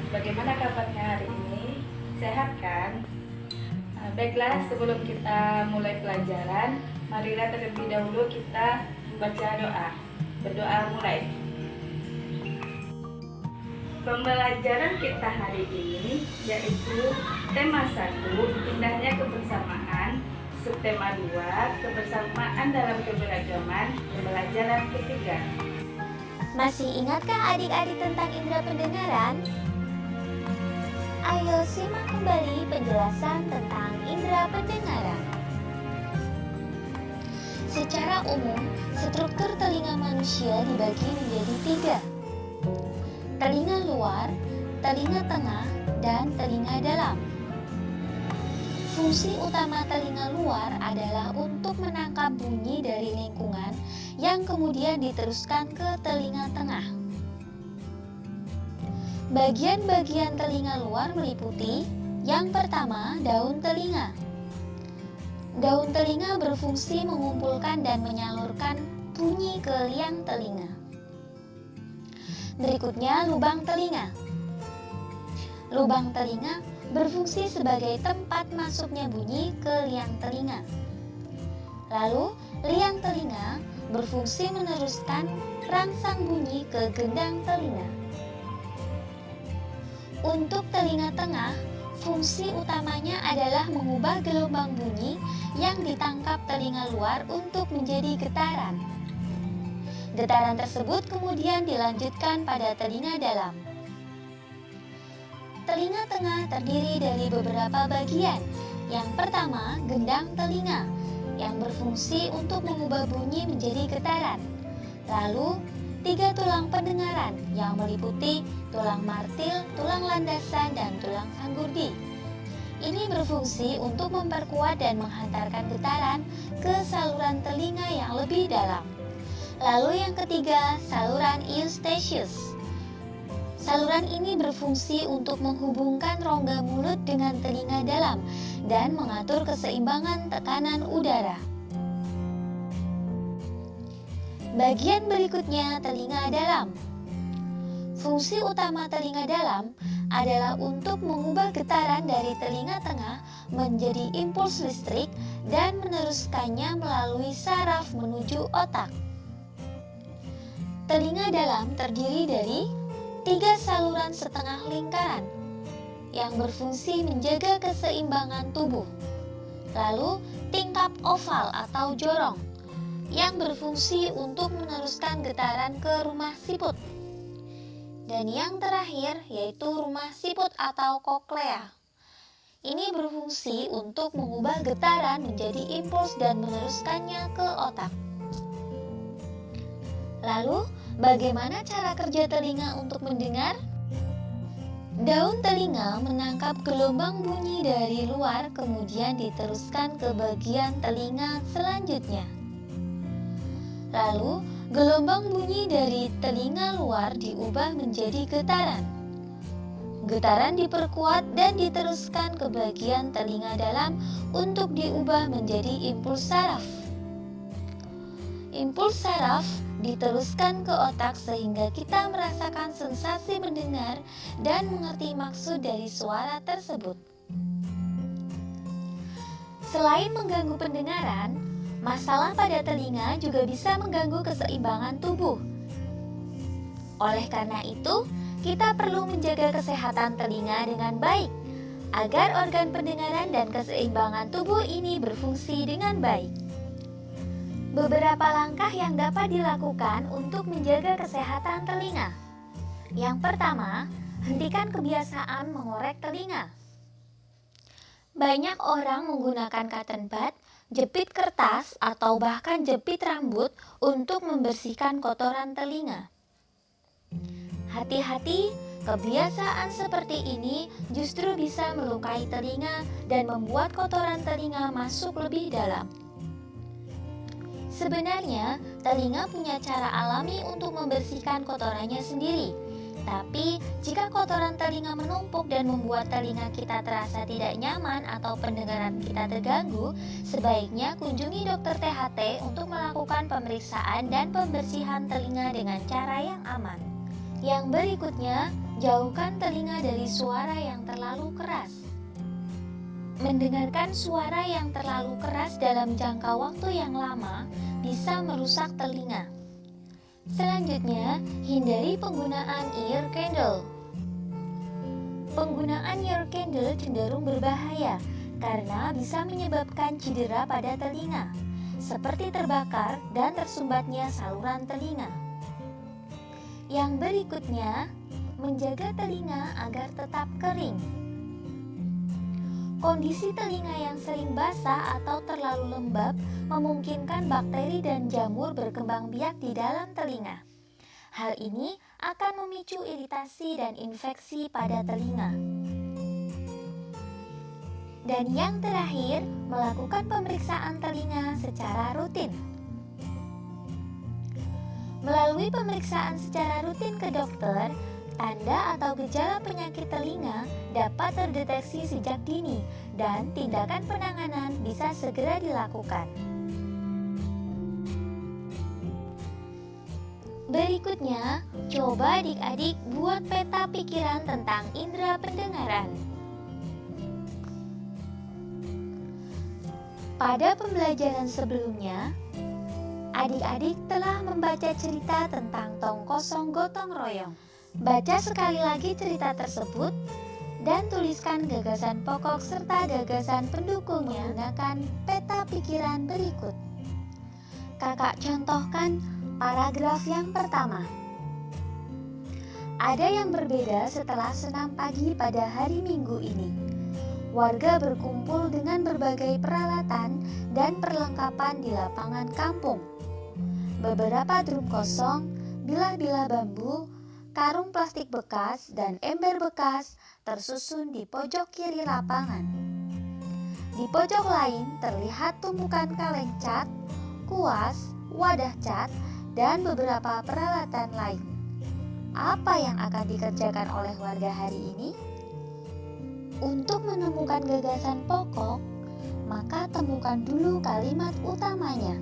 Bagaimana kabarnya hari ini? Sehat kan? Baiklah, sebelum kita mulai pelajaran, marilah terlebih dahulu kita baca doa. Berdoa mulai. Pembelajaran kita hari ini yaitu tema 1, indahnya kebersamaan, subtema 2, kebersamaan dalam keberagaman, pembelajaran ketiga. Masih ingatkah adik-adik tentang indera pendengaran? Ayo simak kembali penjelasan tentang indera pendengaran. Secara umum, struktur telinga manusia dibagi menjadi 3. Telinga luar, telinga tengah, dan telinga dalam. Fungsi utama telinga luar adalah untuk menangkap bunyi dari lingkungan yang kemudian diteruskan ke telinga tengah. Bagian-bagian telinga luar meliputi yang pertama, daun telinga. Daun telinga berfungsi mengumpulkan dan menyalurkan bunyi ke liang telinga. Berikutnya, lubang telinga. Lubang telinga berfungsi sebagai tempat masuknya bunyi ke liang telinga. Lalu, liang telinga berfungsi meneruskan rangsang bunyi ke gendang telinga. Untuk telinga tengah, fungsi utamanya adalah mengubah gelombang bunyi yang ditangkap telinga luar untuk menjadi getaran. Getaran tersebut kemudian dilanjutkan pada telinga dalam. Telinga tengah terdiri dari beberapa bagian. Yang pertama, gendang telinga, yang berfungsi untuk mengubah bunyi menjadi getaran. Lalu, 3 tulang pendengaran yang meliputi tulang martil, tulang landasan, dan tulang sanggurdi. Ini berfungsi untuk memperkuat dan menghantarkan getaran ke saluran telinga yang lebih dalam. Lalu yang ketiga, saluran eustachius. Saluran ini berfungsi untuk menghubungkan rongga mulut dengan telinga dalam dan mengatur keseimbangan tekanan udara. Bagian berikutnya, telinga dalam. Fungsi utama telinga dalam adalah untuk mengubah getaran dari telinga tengah menjadi impuls listrik dan meneruskannya melalui saraf menuju otak. Telinga dalam terdiri dari 3 saluran setengah lingkaran yang berfungsi menjaga keseimbangan tubuh. Lalu, tingkap oval atau jorong yang berfungsi untuk meneruskan getaran ke rumah siput. Dan yang terakhir yaitu rumah siput atau koklea. Ini berfungsi untuk mengubah getaran menjadi impuls dan meneruskannya ke otak. Lalu, bagaimana cara kerja telinga untuk mendengar? Daun telinga menangkap gelombang bunyi dari luar kemudian diteruskan ke bagian telinga selanjutnya. Lalu, gelombang bunyi dari telinga luar diubah menjadi getaran. Getaran diperkuat dan diteruskan ke bagian telinga dalam untuk diubah menjadi impuls saraf. Impuls saraf diteruskan ke otak sehingga kita merasakan sensasi mendengar dan mengerti maksud dari suara tersebut. Selain mengganggu pendengaran, masalah pada telinga juga bisa mengganggu keseimbangan tubuh. Oleh karena itu, kita perlu menjaga kesehatan telinga dengan baik agar organ pendengaran dan keseimbangan tubuh ini berfungsi dengan baik. Beberapa langkah yang dapat dilakukan untuk menjaga kesehatan telinga. Yang pertama, hentikan kebiasaan mengorek telinga. Banyak orang menggunakan cotton bud, jepit kertas, atau bahkan jepit rambut untuk membersihkan kotoran telinga. Hati-hati, kebiasaan seperti ini justru bisa melukai telinga dan membuat kotoran telinga masuk lebih dalam. Sebenarnya, telinga punya cara alami untuk membersihkan kotorannya sendiri. Tapi, jika kotoran telinga menumpuk dan membuat telinga kita terasa tidak nyaman atau pendengaran kita terganggu, sebaiknya kunjungi dokter THT untuk melakukan pemeriksaan dan pembersihan telinga dengan cara yang aman. Yang berikutnya, Jauhkan telinga dari suara yang terlalu keras. Mendengarkan suara yang terlalu keras dalam jangka waktu yang lama bisa merusak telinga. Selanjutnya, hindari penggunaan ear candle. Penggunaan ear candle cenderung berbahaya karena bisa menyebabkan cedera pada telinga, seperti terbakar dan tersumbatnya saluran telinga. Yang berikutnya, menjaga telinga agar tetap kering. Kondisi telinga yang sering basah atau terlalu lembab memungkinkan bakteri dan jamur berkembang biak di dalam telinga. Hal ini akan memicu iritasi dan infeksi pada telinga. Dan yang terakhir, melakukan pemeriksaan telinga secara rutin. Melalui pemeriksaan secara rutin ke dokter, tanda atau gejala penyakit telinga dapat terdeteksi sejak dini dan tindakan penanganan bisa segera dilakukan. Berikutnya, coba adik-adik buat peta pikiran tentang indera pendengaran. Pada pembelajaran sebelumnya, adik-adik telah membaca cerita tentang tong kosong gotong royong. Baca sekali lagi cerita tersebut dan tuliskan gagasan pokok serta gagasan pendukungnya menggunakan peta pikiran berikut. Kakak contohkan paragraf yang pertama. Ada yang berbeda setelah senam pagi pada hari Minggu ini. Warga berkumpul dengan berbagai peralatan dan perlengkapan di lapangan kampung. Beberapa drum kosong, bilah-bilah bambu, karung plastik bekas, dan ember bekas tersusun di pojok kiri lapangan. Di pojok lain terlihat tumpukan kaleng cat, kuas, wadah cat, dan beberapa peralatan lain. Apa yang akan dikerjakan oleh warga hari ini? Untuk menemukan gagasan pokok, maka temukan dulu kalimat utamanya.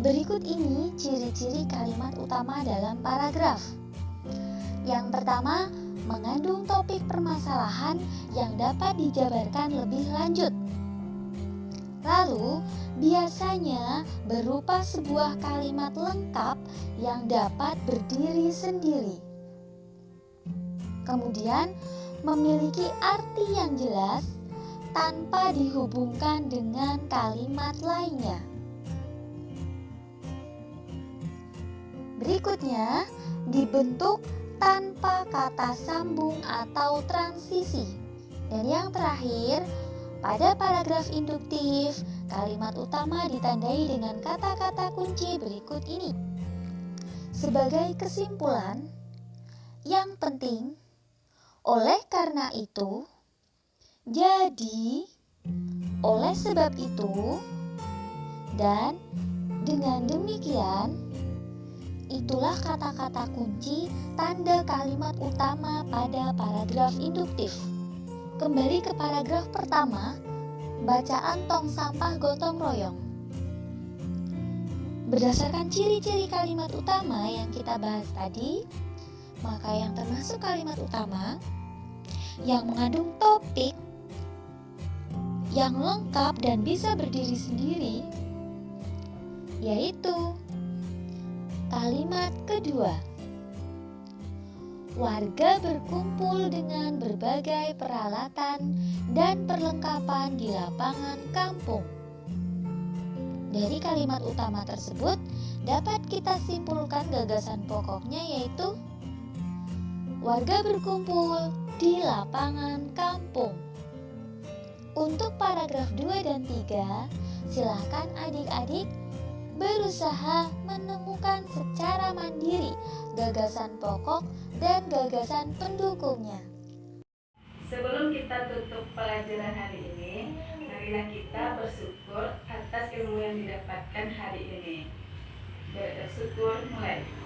Berikut ini ciri-ciri kalimat utama dalam paragraf. Yang pertama, mengandung topik permasalahan yang dapat dijabarkan lebih lanjut. Lalu, biasanya berupa sebuah kalimat lengkap yang dapat berdiri sendiri. Kemudian, memiliki arti yang jelas tanpa dihubungkan dengan kalimat lainnya. Berikutnya, dibentuk tanpa kata sambung atau transisi. Dan yang terakhir, pada paragraf induktif, kalimat utama ditandai dengan kata-kata kunci berikut ini. Sebagai kesimpulan, yang penting, oleh karena itu, jadi, oleh sebab itu, dan dengan demikian, itulah kata-kata kunci tanda kalimat utama pada paragraf induktif. Kembali ke paragraf pertama, bacaan tong sampah gotong royong. Berdasarkan ciri-ciri kalimat utama yang kita bahas tadi, maka yang termasuk kalimat utama yang mengandung topik yang lengkap dan bisa berdiri sendiri, yaitu kalimat kedua. Warga berkumpul dengan berbagai peralatan dan perlengkapan di lapangan kampung. Dari kalimat utama tersebut dapat kita simpulkan gagasan pokoknya, yaitu warga berkumpul di lapangan kampung. Untuk paragraf 2 dan 3, silakan adik-adik berusaha menemukan secara mandiri gagasan pokok dan gagasan pendukungnya. Sebelum kita tutup pelajaran hari ini, marilah kita bersyukur atas ilmu yang didapatkan hari ini. Bersyukur mulai.